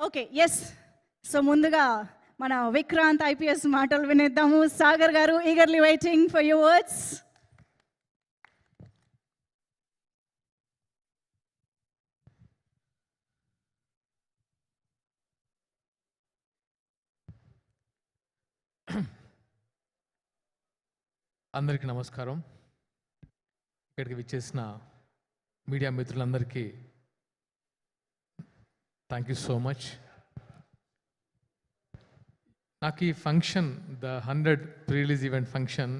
Okay, yes. So ముందుగా మన Vikrant IPS మాటలు వినేద్దాము. సాగర్ గారు, eagerly waiting for your words. అందరికీ నమస్కారం. ఇక్కడికి విచ్చేసిన మీడియా మిత్రులందరికీ థ్యాంక్ యూ సో మచ్. నాకు ఈ function, the 100 pre-release event function,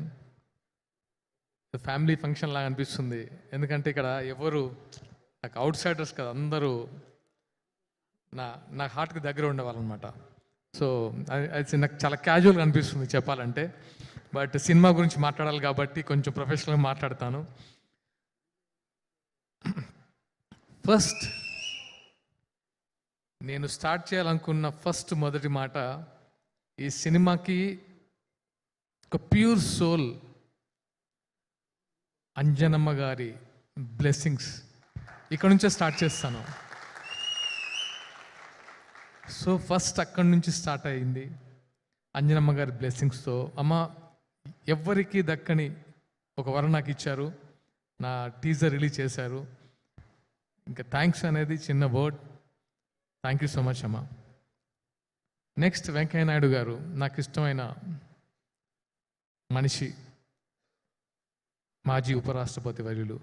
the family function లాగా అనిపిస్తుంది. ఎందుకంటే ఇక్కడ ఎవరు నాకు అవుట్ సైడర్స్ కదా, అందరూ నా హార్ట్కి దగ్గర ఉండేవాళ్ళు అనమాట. సో అది నాకు చాలా క్యాజువల్గా అనిపిస్తుంది చెప్పాలంటే. బట్ సినిమా గురించి మాట్లాడాలి కాబట్టి కొంచెం ప్రొఫెషనల్గా మాట్లాడతాను. ఫస్ట్ నేను స్టార్ట్ చేయాలనుకున్న మొదటి మాట, ఈ సినిమాకి ఒక ప్యూర్ సోల్ అంజనమ్మ గారి బ్లెస్సింగ్స్ ఇక్కడ నుంచే స్టార్ట్ చేస్తాను. సో ఫస్ట్ అక్కడి నుంచి స్టార్ట్ అయింది అంజనమ్మ గారి బ్లెస్సింగ్స్తో. అమ్మ ఎవ్వరికీ దక్కని ఒక వరం నాకు ఇచ్చారు, నా టీజర్ రిలీజ్ చేశారు. ఇంకా థ్యాంక్స్ అనేది చిన్న word. Thank you so much అమ్మ. నెక్స్ట్ వెంకయ్య నాయుడు గారు, నాకు ఇష్టమైన మనిషి, మాజీ ఉపరాష్ట్రపతి వర్యులు.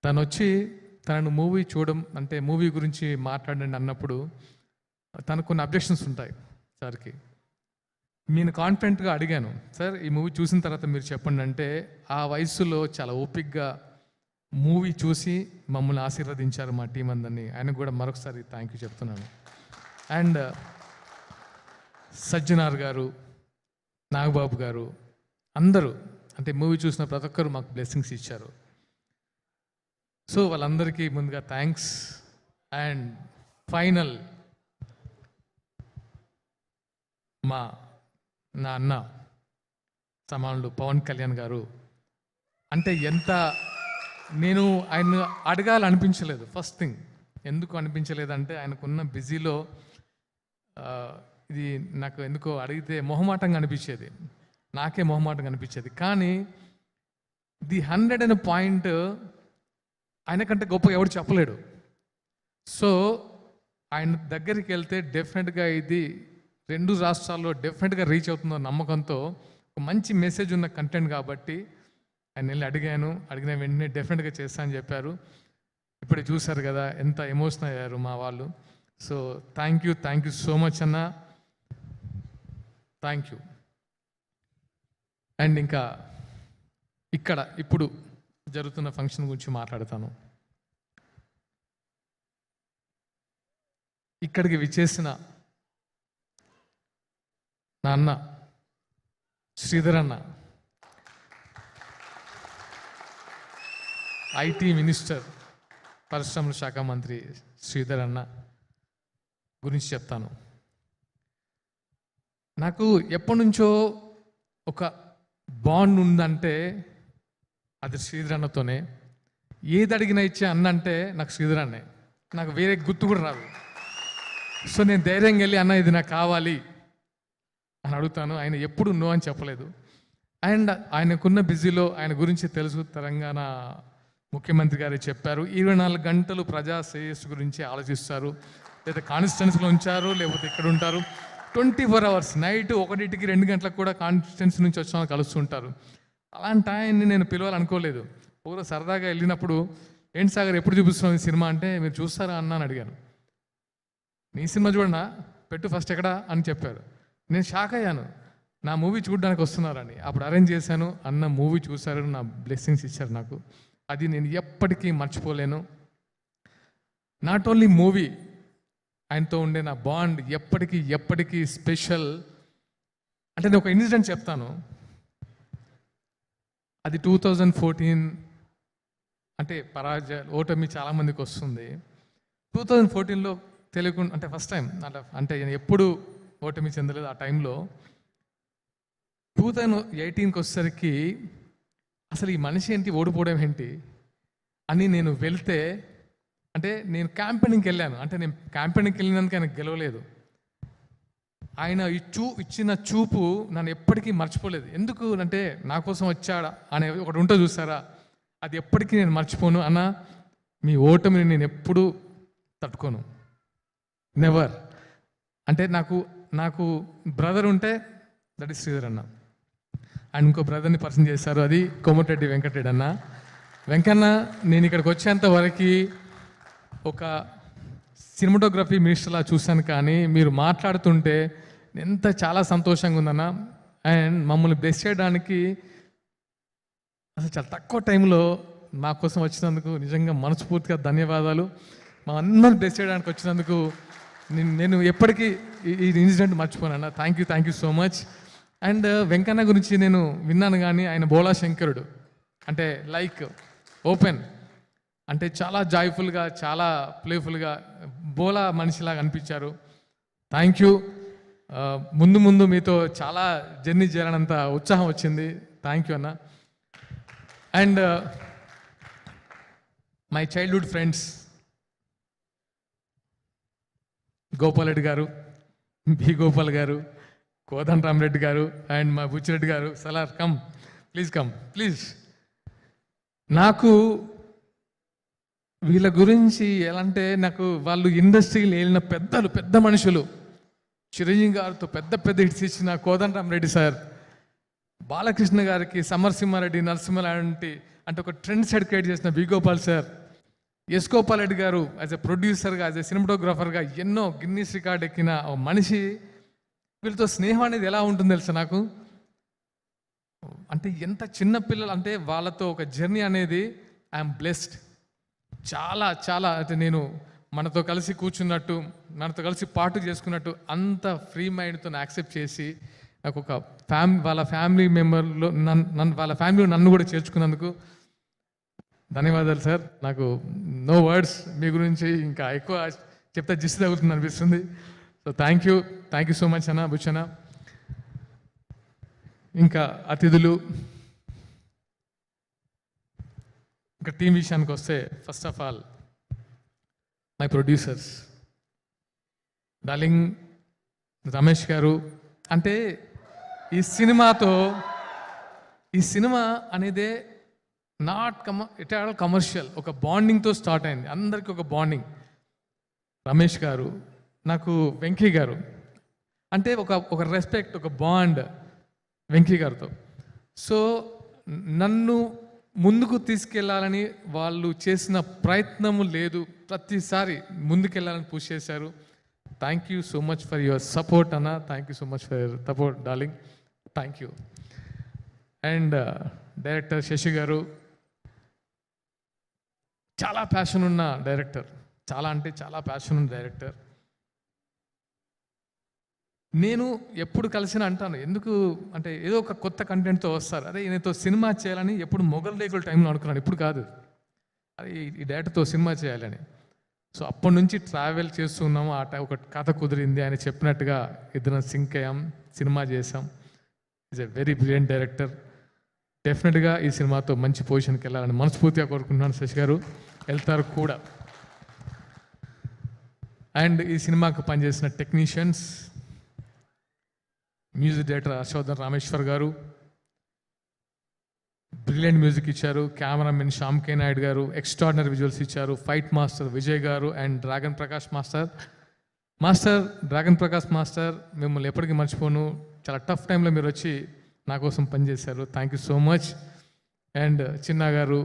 తను వచ్చి తనను మూవీ చూడడం అంటే మూవీ గురించి మాట్లాడండి అన్నప్పుడు తనకు కొన్ని అబ్జెక్షన్స్ ఉంటాయి సార్కి. నేను కాన్ఫిడెంట్గా అడిగాను, సార్ ఈ మూవీ చూసిన తర్వాత మీరు చెప్పండి అంటే, ఆ వయసులో చాలా ఓపిక్గా మూవీ చూసి మమ్మల్ని ఆశీర్వదించారు మా టీం అందరినీ. ఆయనకు కూడా మరొకసారి థ్యాంక్ యూ చెప్తున్నాను. అండ్ సజ్జనార్ గారు, నాగబాబు గారు, అందరూ అంటే మూవీ చూసిన ప్రతి ఒక్కరు మాకు బ్లెస్సింగ్స్ ఇచ్చారు. సో వాళ్ళందరికీ ముందుగా థ్యాంక్స్. అండ్ ఫైనల్ నా అన్న సమానుడు పవన్ కళ్యాణ్ గారు. అంటే నేను ఆయన అడగాలనిపించలేదు. ఫస్ట్ థింగ్ ఎందుకు అనిపించలేదంటే, ఆయనకున్న బిజీలో ఇది నాకు ఎందుకో అడిగితే మొహమాటంగా అనిపించేది, నాకే మొహమాటంగా అనిపించేది. కానీ ది 100 అనే పాయింట్ ఆయనకంటే గొప్ప ఎవరు చెప్పలేడు. సో ఆయన దగ్గరికి వెళ్తే డెఫినెట్గా ఇది 2 రాష్ట్రాల్లో డెఫినెట్గా రీచ్ అవుతుందో నమ్మకంతో, ఒక మంచి మెసేజ్ ఉన్న కంటెంట్ కాబట్టి ఆయన వెళ్ళి అడిగిన వెంటనే డెఫినెట్గా చేస్తా అని చెప్పారు. ఇప్పుడే చూశారు కదా ఎంత ఎమోషనల్ అయ్యారు మా వాళ్ళు. So thank you so much అన్న, థ్యాంక్ యూ. అండ్ ఇంకా ఇప్పుడు జరుగుతున్న ఫంక్షన్ గురించి మాట్లాడతాను. ఇక్కడికి విచ్చేసిన నా అన్న శ్రీధర్ అన్న, ఐటీ మినిస్టర్, పరిశ్రమల శాఖ మంత్రి శ్రీధర్ అన్న గురించి చెప్తాను. నాకు ఎప్పటి నుంచో ఒక బాండ్ ఉందంటే అది శ్రీధర్ అన్నతోనే. ఏది అడిగినా ఇచ్చే అన్న అంటే నాకు శ్రీధర్ అన్నే, నాకు వేరే గుర్తు కూడా రాదు. సో నేను ధైర్యంగా వెళ్ళి అన్న ఇది నాకు కావాలి అని అడుగుతాను. ఆయన ఎప్పుడు నో అని చెప్పలేదు. అండ్ ఆయనకున్న బిజీలో ఆయన గురించి తెలుసు, తెలంగాణ ముఖ్యమంత్రి గారు చెప్పారు 24 గంటలు ప్రజా శ్రేయస్సు గురించి ఆలోచిస్తారు. లేదా కాన్స్టిట్యున్సీలో ఉంచారు, లేకపోతే ఇక్కడ ఉంటారు. 24 hours, నైట్ 1కి 2 గంటలకు కూడా కాన్స్టిట్యున్సీ నుంచి వచ్చిన వాళ్ళు కలుస్తుంటారు. అలాంటి ఆయన్ని నేను పిలవాలనుకోలేదు. ఊరో సరదాగా వెళ్ళినప్పుడు, ఏంటి సాగర్ ఎప్పుడు చూపిస్తున్నాం ఈ సినిమా అంటే, మీరు చూస్తారా అన్న అని అడిగాను. నీ సినిమా చూడన్నా, పెట్టు ఫస్ట్ ఎక్కడా అని చెప్పారు. నేను షాక్ అయ్యాను, నా మూవీ చూడడానికి వస్తున్నారని. అప్పుడు అరేంజ్ చేశాను, అన్న మూవీ చూశారు, నా బ్లెస్సింగ్స్ ఇచ్చారు నాకు. అది నేను ఎప్పటికీ మర్చిపోలేను. నాట్ ఓన్లీ మూవీ, ఆయనతో ఉండే నా బాండ్ ఎప్పటికీ స్పెషల్. అంటే నేను ఒక ఇన్సిడెంట్ చెప్తాను. అది 2014, అంటే ఓటమి చాలామందికి వస్తుంది. 2014లో తెలియకుండా, అంటే ఫస్ట్ టైం అంటే ఎప్పుడు ఓటమి చెందలేదు ఆ టైంలో. 2018కి వచ్చేసరికి అసలు ఈ మనిషి ఏంటి, ఓడిపోవడం ఏంటి అని నేను వెళ్తే అంటే నేను క్యాంపెయినింగ్కి వెళ్ళాను, అంటే నేను క్యాంపెయినింగ్కి వెళ్ళినందుకు ఆయన గెలవలేదు. ఆయన ఇచ్చిన చూపు నన్ను ఎప్పటికీ మర్చిపోలేదు. ఎందుకు అంటే నా కోసం వచ్చాడా అనే ఒకటి ఉంటో చూస్తారా, అది ఎప్పటికీ నేను మర్చిపోను. అన్న మీ ఓటమిని నేను ఎప్పుడూ తట్టుకోను, నెవర్. అంటే నాకు బ్రదర్ ఉంటే దట్ ఈస్ శ్రీధర్ అన్న. అండ్ ఇంకో బ్రదర్ని పరిచయం చేశారు, అది కోమటిరెడ్డి వెంకటరెడ్డి అన్న. వెంకన్న నేను ఇక్కడికి వచ్చేంత వరకు ఒక సినిమాటోగ్రఫీ మినిస్టర్లా చూశాను, కానీ మీరు మాట్లాడుతుంటే ఎంత చాలా సంతోషంగా ఉందన్న. అండ్ మమ్మల్ని బ్లెస్ చేయడానికి అసలు చాలా తక్కువ టైంలో మా కోసం వచ్చినందుకు నిజంగా మనస్ఫూర్తిగా ధన్యవాదాలు. మా అందరిని బ్లెస్ చేయడానికి వచ్చినందుకు నేను ఎప్పటికీ ఈ ఇన్సిడెంట్ మర్చిపోనన్నా. Thank you so much. And Venkanna గురించి నేను విన్నాను, కానీ ఆయన బోలా శంకరుడు, అంటే లైక్ ఓపెన్, అంటే చాలా జాయ్ఫుల్గా, చాలా ప్లేఫుల్గా బోలా మనిషిలాగా అనిపించారు. Thank you. ముందు మీతో చాలా జర్నీ చేయాలన్నంత ఉత్సాహం వచ్చింది. థ్యాంక్ యూ అన్న. And my childhood friends Gopal Reddy గారు, బి గోపాల్ గారు, కోదండ రామరెడ్డి గారు, అండ్ మా బుచ్చిరెడ్డి గారు. Salaar come please. నాకు వీళ్ళ గురించి ఎలా అంటే, నాకు వాళ్ళు ఇండస్ట్రీలో వెళ్ళిన పెద్ద మనుషులు. చిరంజీవి గారితో పెద్ద హిట్స్ ఇచ్చిన కోదండ రామరెడ్డి సార్, బాలకృష్ణ గారికి సమరసింహారెడ్డి, నరసింహారెడ్డి అంటే ఒక ట్రెండ్ సెట్ క్రియేట్ చేసిన B Gopal sir, S Gopal Reddy గారు యాజ్ ఎ ప్రొడ్యూసర్గా, యాజ్ ఎ సినిమాటోగ్రాఫర్గా ఎన్నో గిన్నీస్ రికార్డ్ ఎక్కిన ఒక మనిషి. వీళ్ళతో స్నేహం అనేది ఎలా ఉంటుంది తెలుసా నాకు, అంటే ఎంత చిన్న పిల్లలు, అంటే వాళ్ళతో ఒక జర్నీ అనేది ఐఎమ్ బ్లెస్డ్. చాలా అంటే నేను మనతో కలిసి కూర్చున్నట్టు, మనతో కలిసి పాటు చేసుకున్నట్టు అంత ఫ్రీ మైండ్తో యాక్సెప్ట్ చేసి నాకు ఒక వాళ్ళ ఫ్యామిలీ మెంబర్లో వాళ్ళ ఫ్యామిలీలో నన్ను కూడా చేర్చుకున్నందుకు ధన్యవాదాలు సార్. నాకు నో వర్డ్స్, మీ గురించి ఇంకా ఎక్కువ చెప్తే జిస్ట్ తగులుతుంది అనిపిస్తుంది. So thank you so much అన్న, బుచ్చన్న. ఇంకా అతిథులు, ఇంకా టీం విషయానికి వస్తే, first of all my producers darling Ramesh గారు. అంటే ఈ సినిమా అనేదే ఇట్ ఆల్ కమర్షియల్, ఒక బాండింగ్తో స్టార్ట్ అయింది, అందరికీ ఒక బాండింగ్. రమేష్ గారు, నాకు వెంకీ గారు అంటే ఒక రెస్పెక్ట్, ఒక బాండ్ వెంకీ గారితో. సో నన్ను ముందుకు తీసుకెళ్లాలని వాళ్ళు చేసిన ప్రయత్నము లేదు, ప్రతిసారి ముందుకెళ్ళాలని పుష్ చేశారు. Thank you so much for your support అన్న. Thank you so much for your support darling. Thank you. And director Sashi గారు, చాలా ప్యాషన్ ఉన్న డైరెక్టర్, చాలా ప్యాషన్ ఉన్న డైరెక్టర్. నేను ఎప్పుడు కలిసినా అంటాను, ఎందుకు అంటే ఏదో ఒక కొత్త కంటెంట్తో వస్తారు, అదే ఈయనతో సినిమా చేయాలని ఎప్పుడు మొగల్ రేకుల టైంలో అనుకున్నాను, ఇప్పుడు కాదు, అది ఈ డైరెక్టర్తో సినిమా చేయాలని. సో అప్పటి నుంచి ట్రావెల్ చేస్తున్నాము, ఒక కథ కుదిరింది, ఆయన చెప్పినట్టుగా ఇద్దరం సింక్ అయ్యాం, సినిమా చేసాం. Is a very brilliant director. డెఫినెట్గా ఈ సినిమాతో మంచి పొజిషన్కి వెళ్ళాలని మనస్ఫూర్తిగా కోరుకుంటున్నాను. శశి గారు వెళ్తారు కూడా. అండ్ ఈ సినిమాకు పనిచేసిన technicians, music director Harshavardhan Rameshwar గారు బ్రిలియంట్ మ్యూజిక్ ఇచ్చారు, కెమెరామెన్ శ్యామ్ కే నాయుడు గారు ఎక్స్ట్రాడినరీ విజువల్స్ ఇచ్చారు, ఫైట్ మాస్టర్ విజయ్ గారు and dragon Prakash dragon Prakash master, మిమ్మల్ని ఎప్పటికీ మర్చిపోను. చాలా టఫ్ టైంలో మీరు వచ్చి నా కోసం పనిచేశారు. Thank you so much. And Chinna గారు,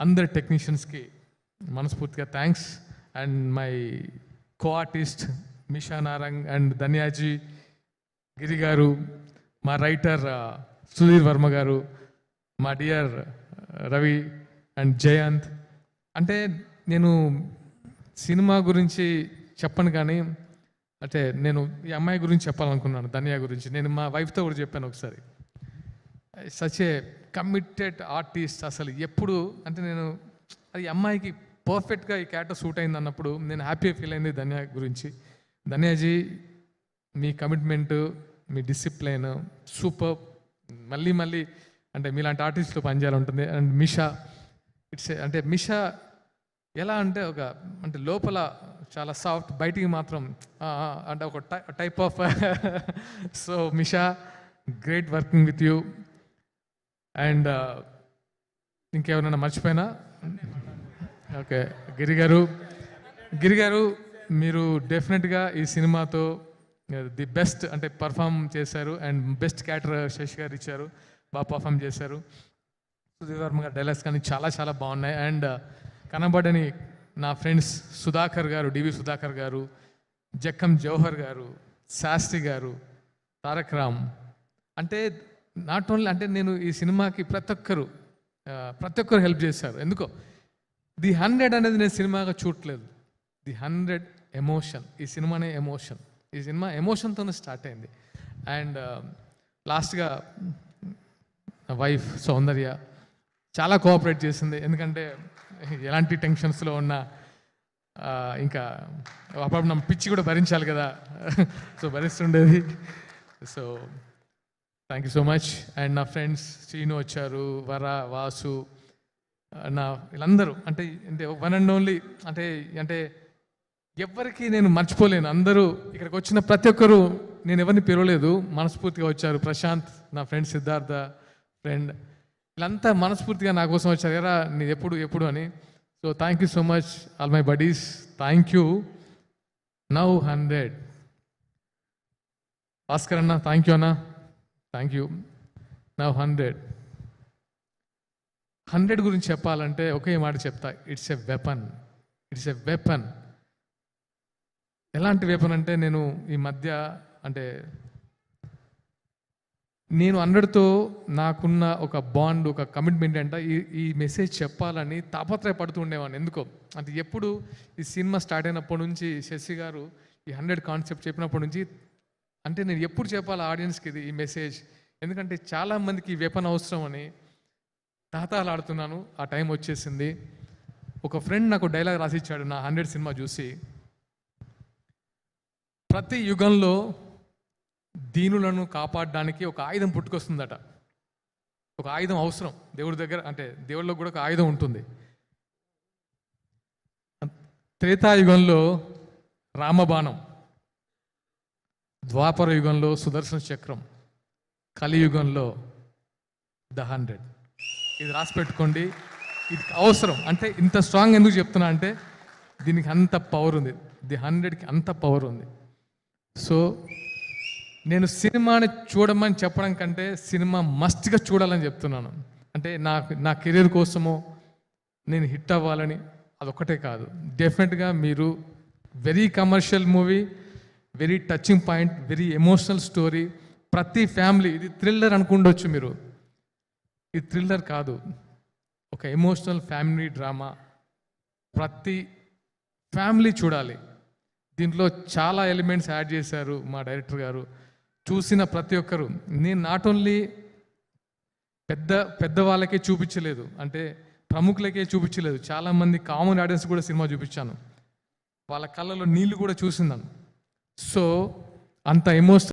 అందరి టెక్నీషియన్స్కి మనస్ఫూర్తిగా thanks. And my co artist Misha Narang and Dhanya ji Giri గారు, మా రైటర్ సుధీర్ వర్మ గారు, మా డియర్ రవి అండ్ జయంత్. అంటే నేను సినిమా గురించి చెప్పను, కానీ అంటే నేను ఈ అమ్మాయి గురించి చెప్పాలనుకున్నాను, ధన్య గురించి. నేను మా వైఫ్తో కూడా చెప్పాను ఒకసారి. Such a committed artist. అసలు ఎప్పుడు అంటే నేను అది అమ్మాయికి పర్ఫెక్ట్గా ఈ క్యారెక్టర్ సూట్ అయింది అన్నప్పుడు నేను హ్యాపీగా ఫీల్ అయింది ధన్య గురించి. ధన్యాజీ, మీ కమిట్మెంట్, మీ డిసిప్లైన్ సూపర్. మళ్ళీ అంటే మీలాంటి ఆర్టిస్ట్తో పనిచేయాలంటుంది. అండ్ మిషా, అంటే మిషా ఎలా అంటే అంటే లోపల చాలా సాఫ్ట్, బయటికి మాత్రం అంటే ఒక type of so Misha, great working with you. And ఇంకెవరైనా మర్చిపోయినా? ఓకే, గిరి గారు మీరు డెఫినెట్గా ఈ సినిమాతో ది బెస్ట్ అంటే పర్ఫామ్ చేశారు. అండ్ బెస్ట్ క్యారెక్టర్ శశి గారు ఇచ్చారు, బాగా పర్ఫామ్ చేశారు. సుధీర్ వర్మ గారు డైలాగ్స్ కానీ చాలా చాలా బాగున్నాయి. అండ్ కనబడని నా ఫ్రెండ్స్ సుధాకర్ గారు, డివి సుధాకర్ గారు, జక్కం జవహర్ గారు, శాస్త్రి గారు, తారక్ రామ్, అంటే నాట్ ఓన్లీ అంటే నేను ఈ సినిమాకి ప్రతి ఒక్కరు హెల్ప్ చేశారు. ఎందుకో ది 100 అనేది నేను సినిమాగా చూడట్లేదు, ది 100 ఎమోషన్. ఈ సినిమానే ఎమోషన్, ఈ సినిమా ఎమోషన్తోనే స్టార్ట్ అయింది. అండ్ లాస్ట్గా నా వైఫ్ సౌందర్య చాలా కోఆపరేట్ చేసింది. ఎందుకంటే ఎలాంటి టెన్షన్స్లో ఉన్నా ఇంకా అప్పుడు నా పిచ్చి కూడా భరించాలి కదా, సో భరిస్తుండేది. So thank you so much. And నా ఫ్రెండ్స్ శ్రీను వచ్చారు, వర, వాసు, నా వీళ్ళందరూ అంటే వన్ అండ్ ఓన్లీ అంటే ఎవరికి నేను మర్చిపోలేను. అందరూ ఇక్కడికి వచ్చిన ప్రతి ఒక్కరూ, నేను ఎవరిని పిలవలేదు, మనస్ఫూర్తిగా వచ్చారు. ప్రశాంత్, నా ఫ్రెండ్ సిద్ధార్థ ఫ్రెండ్, వీళ్ళంతా మనస్ఫూర్తిగా నా కోసం వచ్చారు కదా, నేను ఎప్పుడు అని. So thank you so much all my buddies, thank you. Now 100. Bhaskar అన్న థ్యాంక్ యూ అన్న, థ్యాంక్ యూ. నౌ 100 గురించి చెప్పాలంటే ఒకే మాట చెప్తా, ఇట్స్ ఎ వెపన్. ఎలాంటి వెపన్ అంటే నేను ఈ మధ్య అంటే నేను 100తో నాకున్న ఒక బాండ్, ఒక కమిట్మెంట్ అంటే ఈ మెసేజ్ చెప్పాలని తాపత్రయపడుతూ ఉండేవాడిని. ఎందుకో అంటే ఎప్పుడు ఈ సినిమా స్టార్ట్ అయినప్పటి నుంచి శశి గారు ఈ 100 కాన్సెప్ట్ చెప్పినప్పటి నుంచి అంటే నేను ఎప్పుడు చెప్పాలి ఆడియన్స్కి ఇది ఈ మెసేజ్, ఎందుకంటే చాలామందికి ఈ వెపన్ అవసరం అని తాతాలాడుతున్నాను. ఆ టైం వచ్చేసింది. ఒక ఫ్రెండ్ నాకు డైలాగ్ రాసిచ్చాడు నా 100 సినిమా చూసి, ప్రతి యుగంలో దీనులను కాపాడడానికి ఒక ఆయుధం పుట్టుకొస్తుందట. ఒక ఆయుధం అవసరం దేవుడి దగ్గర, అంటే దేవుళ్ళలో కూడా ఒక ఆయుధం ఉంటుంది. త్రేతాయుగంలో రామబాణం, ద్వాపర యుగంలో సుదర్శన చక్రం, కలియుగంలో ద 100. ఇది రాసి పెట్టుకోండి, ఇది అవసరం. అంటే ఇంత స్ట్రాంగ్ ఎందుకు చెప్తున్నా అంటే దీనికి అంత పవర్ ఉంది, ది 100కి అంత పవర్ ఉంది. సో నేను సినిమాని చూడమని చెప్పడం కంటే సినిమా మస్ట్గా చూడాలని చెప్తున్నాను. అంటే నా కెరీర్ కోసమో నేను హిట్ అవ్వాలని అదొక్కటే కాదు, డెఫినెట్గా మీరు very commercial movie, very touching point, very emotional story. ప్రతి ఫ్యామిలీ, ఇది థ్రిల్లర్ అనుకుండొచ్చు మీరు, ఇది థ్రిల్లర్ కాదు, ఒక ఎమోషనల్ ఫ్యామిలీ డ్రామా. ప్రతి ఫ్యామిలీ చూడాలి. దీంట్లో చాలా ఎలిమెంట్స్ యాడ్ చేశారు మా డైరెక్టర్ గారు. చూసిన ప్రతి ఒక్కరు, నేను నాట్ ఓన్లీ పెద్ద వాళ్ళకే చూపించలేదు, అంటే ప్రముఖులకే చూపించలేదు, చాలామంది కామన్ ఆడియన్స్ కూడా సినిమా చూపించాను. వాళ్ళ కళ్ళలో నీళ్ళు కూడా చూసిందాను. సో అంత ఎమోషనల్